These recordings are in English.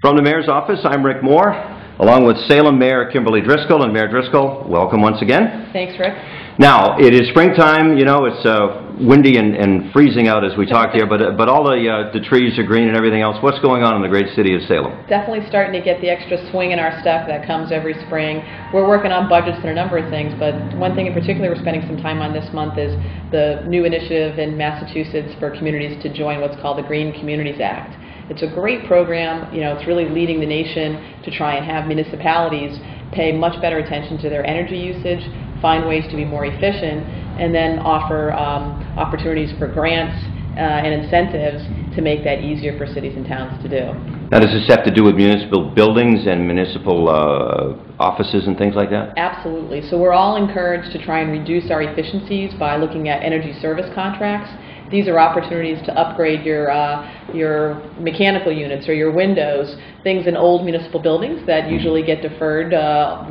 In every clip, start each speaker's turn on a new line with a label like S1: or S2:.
S1: From the Mayor's office, I'm Rick Moore, along with Salem Mayor Kimberly Driscoll. And Mayor Driscoll, welcome once again.
S2: Thanks, Rick.
S1: Now, it is springtime. You know, it's windy and freezing out as we talk here, but all the trees are green and everything else. What's going on in the great city of Salem?
S2: Definitely starting to get the extra swing in our step that comes every spring. We're working on budgets and a number of things, but one thing in particular we're spending some time on this month is the new initiative in Massachusetts for communities to join what's called the Green Communities Act. It's a great program. You know, it's really leading the nation to try and have municipalities pay much better attention to their energy usage, find ways to be more efficient, and then offer opportunities for grants and incentives to make that easier for cities and towns to do.
S1: Now, does this have to do with municipal buildings and municipal offices and things like that?
S2: Absolutely. So we're all encouraged to try and reduce our efficiencies by looking at energy service contracts. These are opportunities to upgrade your mechanical units or your windows, things in old municipal buildings that usually get deferred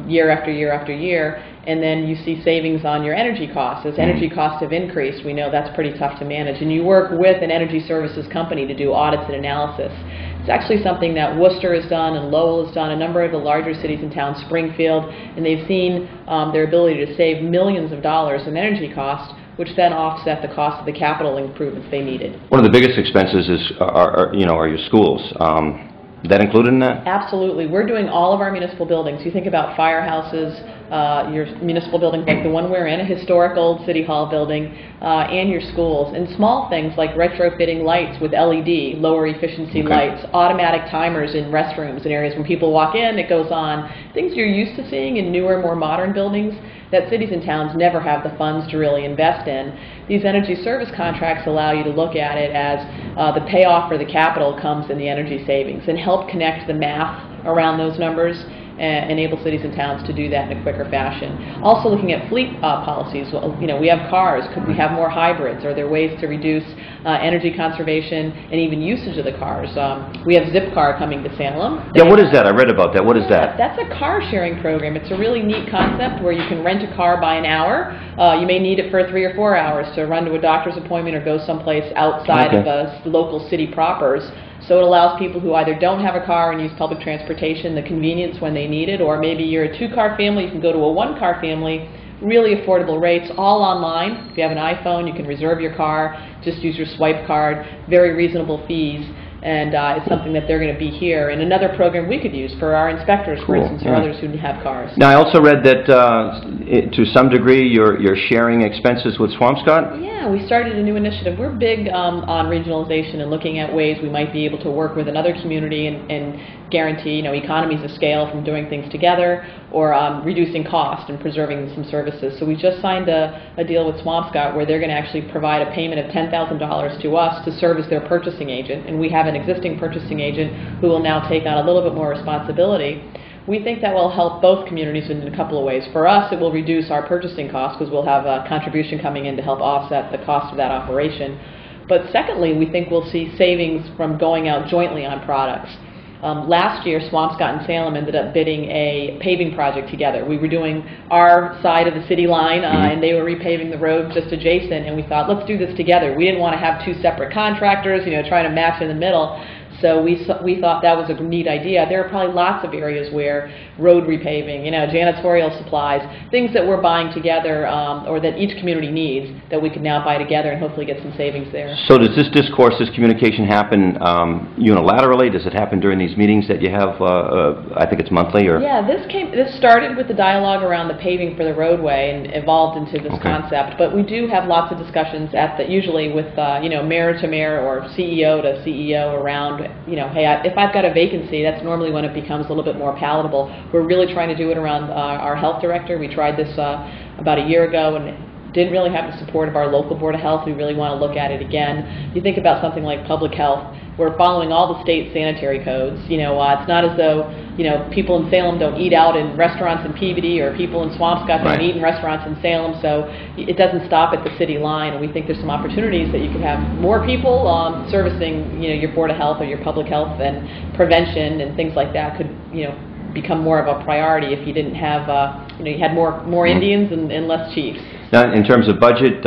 S2: year after year after year, and then you see savings on your energy costs. As energy costs have increased, we know that's pretty tough to manage, and you work with an energy services company to do audits and analysis. It's actually something that Worcester has done and Lowell has done, a number of the larger cities and towns, Springfield, and they've seen their ability to save millions of dollars in energy costs, which then offset the cost of the capital improvements they needed.
S1: One of the biggest expenses is are your schools. Is that included in that?
S2: Absolutely. We're doing all of our municipal buildings. You think about firehouses, your municipal buildings like the one we're in, a historic old city hall building, and your schools. And small things like retrofitting lights with LED, lower efficiency lights, automatic timers in restrooms and areas when people walk in, it goes on. Things you're used to seeing in newer, more modern buildings that cities and towns never have the funds to really invest in. These energy service contracts allow you to look at it as the payoff for the capital comes in the energy savings and help connect the math around those numbers and enable cities and towns to do that in a quicker fashion. Also looking at fleet policies. Well, you know, we have cars. Could we have more hybrids? Are there ways to reduce energy conservation and even usage of the cars? We have Zipcar coming to Salem.
S1: Yeah, what is that? I read about that. What is that?
S2: That's a car sharing program. It's a really neat concept where you can rent a car by an hour. You may need it for 3 or 4 hours to run to a doctor's appointment or go someplace outside of a local city propers. So it allows people who either don't have a car and use public transportation the convenience when they need it, or maybe you're a 2-car family, you can go to a 1-car family, really affordable rates, all online. If you have an iPhone, you can reserve your car, just use your swipe card, very reasonable fees, and it's something that they're going to be here. And another program we could use for our inspectors, for instance, or others who have cars.
S1: Now, I also read that to some degree you're sharing expenses with Swampscott?
S2: Yeah, we started a new initiative. We're big on regionalization and looking at ways we might be able to work with another community and guarantee, you know, economies of scale from doing things together or reducing cost and preserving some services. So we just signed a deal with Swampscott where they're going to actually provide a payment of $10,000 to us to serve as their purchasing agent, and we have an existing purchasing agent who will now take on a little bit more responsibility. We think that will help both communities in a couple of ways. For us, it will reduce our purchasing costs because we'll have a contribution coming in to help offset the cost of that operation. But secondly, we think we'll see savings from going out jointly on products. Last year, Swampscott and Salem ended up bidding a paving project together. We were doing our side of the city line, and they were repaving the road just adjacent, and we thought, let's do this together. We didn't want to have 2 separate contractors, you know, trying to match in the middle. So we thought that was a neat idea. There are probably lots of areas where road repaving, you know, janitorial supplies, things that we're buying together or that each community needs that we can now buy together and hopefully get some savings there.
S1: So does this discourse, this communication happen unilaterally? Does it happen during these meetings that you have, I think it's monthly? Or?
S2: Yeah, this started with the dialogue around the paving for the roadway and evolved into this concept. But we do have lots of discussions usually with you know, mayor to mayor or CEO to CEO around, you know, hey, if I've got a vacancy, that's normally when it becomes a little bit more palatable. We're really trying to do it around our health director. We tried this about a year ago and didn't really have the support of our local Board of Health. We really want to look at it again. You think about something like public health. We're following all the state sanitary codes. You know, it's not as though, you know, people in Salem don't eat out in restaurants in Peabody or people in Swampscott don't eat in restaurants in Salem. So it doesn't stop at the city line. And we think there's some opportunities that you could have more people servicing, you know, your Board of Health or your public health, and prevention and things like that could, you know, become more of a priority if you didn't have, you know, you had more Indians and less chiefs.
S1: Now, in terms of budget,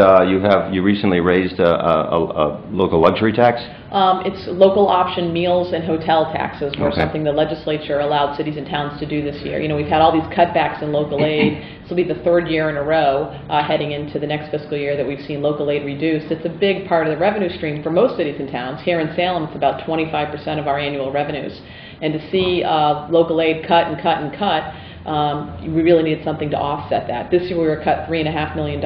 S1: you recently raised a local luxury tax.
S2: It's local option meals and hotel taxes were
S1: Okay.
S2: something the legislature allowed cities and towns to do this year. You know, we've had all these cutbacks in local aid. This will be the third year in a row heading into the next fiscal year that we've seen local aid reduced. It's a big part of the revenue stream for most cities and towns. Here in Salem, it's about 25% of our annual revenues. And to see local aid cut and cut and cut, we really needed something to offset that. This year we were cut $3.5 million.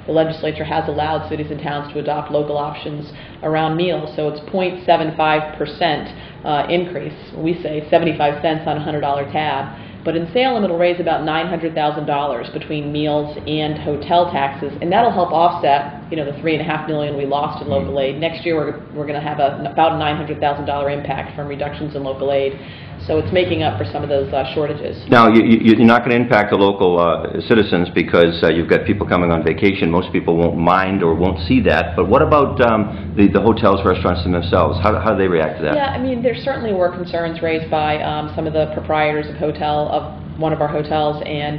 S2: The legislature has allowed cities and towns to adopt local options around meals, so it's 0.75% increase. We say 75 cents on a $100 tab. But in Salem, it'll raise about $900,000 between meals and hotel taxes, and that'll help offset, you know, the $3.5 million we lost in local aid. Next year, we're going to have about a $900,000 impact from reductions in local aid. So it's making up for some of those shortages.
S1: Now, you're not going to impact the local citizens because you've got people coming on vacation. Most people won't mind or won't see that. But what about the hotels, restaurants themselves? How do they react to that?
S2: Yeah, I mean, there certainly were concerns raised by some of the proprietors of one of our hotels and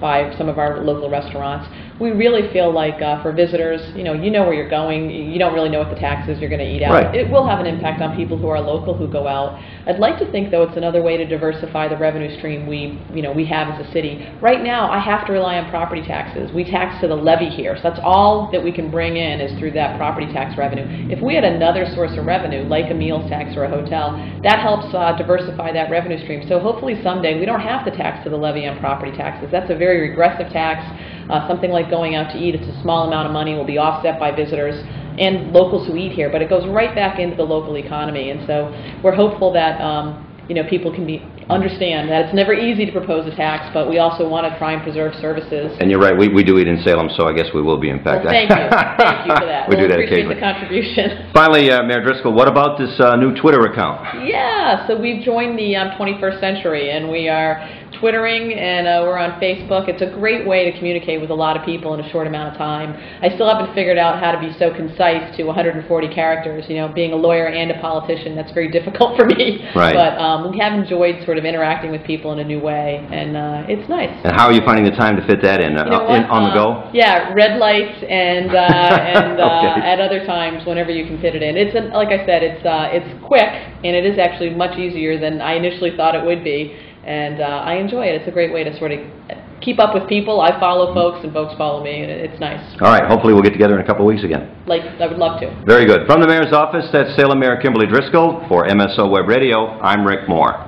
S2: by some of our local restaurants. We really feel like for visitors, you know where you're going. You don't really know what the taxes you're going to eat out.
S1: Right.
S2: It will have an impact on people who are local who go out. I'd like to think, though, it's another way to diversify the revenue stream we have as a city. Right now, I have to rely on property taxes. We tax to the levy here, so that's all that we can bring in is through that property tax revenue. If we had another source of revenue, like a meals tax or a hotel, that helps diversify that revenue stream. So hopefully someday we don't have to tax to the levy on property taxes. That's a very regressive tax. Something like going out to eat, it's a small amount of money, will be offset by visitors and locals who eat here, but it goes right back into the local economy. And so we're hopeful that people can understand that it's never easy to propose a tax, but we also want to try and preserve services.
S1: And you're right, we do eat in Salem, so I guess we will be impacted.
S2: Well, thank you. Thank you for that.
S1: We do that
S2: appreciate
S1: occasionally.
S2: the contribution.
S1: Finally, Mayor Driscoll, what about this new Twitter account?
S2: Yeah, so we've joined the 21st century, and we are Twittering, and we're on Facebook. It's a great way to communicate with a lot of people in a short amount of time. I still haven't figured out how to be so concise to 140 characters. You know, being a lawyer and a politician, that's very difficult for me.
S1: Right.
S2: But we have enjoyed sort of interacting with people in a new way, and it's nice.
S1: And how are you finding the time to fit that in?
S2: You know what?
S1: On the go?
S2: Yeah, red lights and
S1: Okay.
S2: at other times whenever you can fit it in. It's like I said, it's quick, and it is actually much easier than I initially thought it would be. And I enjoy it. It's a great way to sort of keep up with people. I follow folks, and folks follow me, and it's nice.
S1: All right, hopefully we'll get together in a couple of weeks again.
S2: Like, I would love to.
S1: Very good. From the Mayor's office, that's Salem Mayor Kimberly Driscoll. For MSO Web Radio, I'm Rick Moore.